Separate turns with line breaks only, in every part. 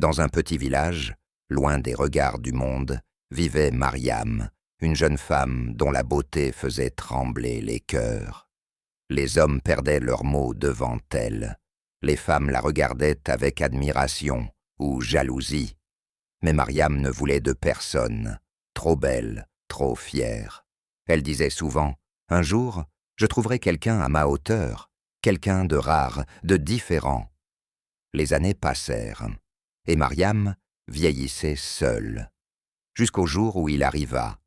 Dans un petit village, loin des regards du monde, vivait Mariam, une jeune femme dont la beauté faisait trembler les cœurs. Les hommes perdaient leurs mots devant elle. Les femmes la regardaient avec admiration ou jalousie. Mais Mariam ne voulait de personne, trop belle, trop fière. Elle disait souvent, « Un jour, je trouverai quelqu'un à ma hauteur, quelqu'un de rare, de différent. » Les années passèrent, et Mariam vieillissait seule, jusqu'au jour où il arriva.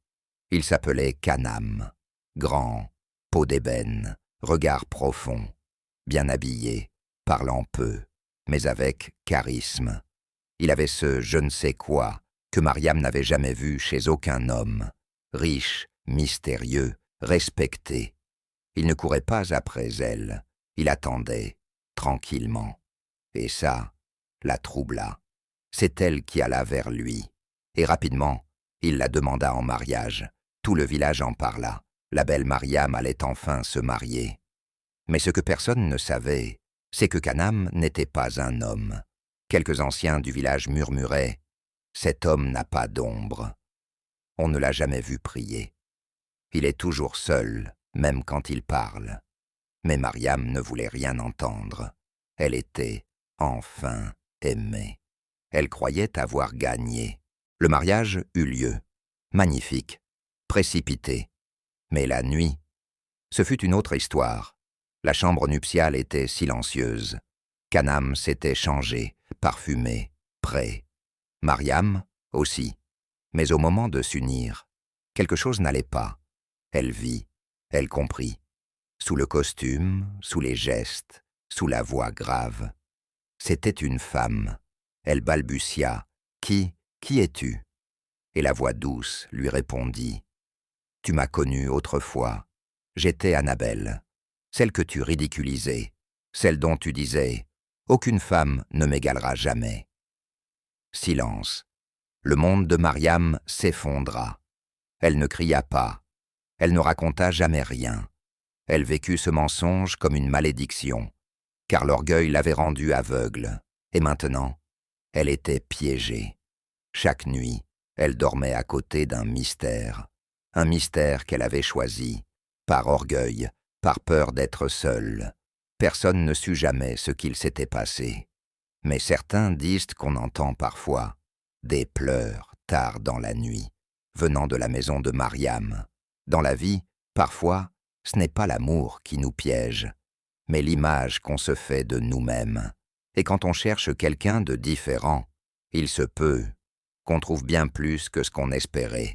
Il s'appelait Kanam, grand, peau d'ébène, regard profond, bien habillé, parlant peu, mais avec charisme. Il avait ce je ne sais quoi que Mariam n'avait jamais vu chez aucun homme, riche, mystérieux, respecté. Il ne courait pas après elle, il attendait, tranquillement. Et ça la troubla. C'est elle qui alla vers lui. Et rapidement, il la demanda en mariage. Tout le village en parla. La belle Mariam allait enfin se marier. Mais ce que personne ne savait, c'est que Kanam n'était pas un homme. Quelques anciens du village murmuraient « Cet homme n'a pas d'ombre. On ne l'a jamais vu prier. Il est toujours seul, même quand il parle. » Mais Mariam ne voulait rien entendre. Elle était enfin aimée. Elle croyait avoir gagné. Le mariage eut lieu. Magnifique, précipité. Mais la nuit, ce fut une autre histoire. La chambre nuptiale était silencieuse. Kanam s'était changé, parfumé, prêt. Mariam aussi. Mais au moment de s'unir, quelque chose n'allait pas. Elle vit, elle comprit. Sous le costume, sous les gestes, sous la voix grave. C'était une femme. Elle balbutia. « Qui es-tu » Et la voix douce lui répondit. « Tu m'as connue autrefois. J'étais Annabelle, celle que tu ridiculisais, celle dont tu disais « Aucune femme ne m'égalera jamais. » Silence. Le monde de Mariam s'effondra. Elle ne cria pas. Elle ne raconta jamais rien. Elle vécut ce mensonge comme une malédiction, car l'orgueil l'avait rendue aveugle. Et maintenant, elle était piégée. Chaque nuit, elle dormait à côté d'un mystère qu'elle avait choisi, par orgueil, par peur d'être seule. Personne ne sut jamais ce qu'il s'était passé. Mais certains disent qu'on entend parfois des pleurs tard dans la nuit, venant de la maison de Mariam. Dans la vie, parfois, ce n'est pas l'amour qui nous piège, mais l'image qu'on se fait de nous-mêmes. Et quand on cherche quelqu'un de différent, il se peut qu'on trouve bien plus que ce qu'on espérait.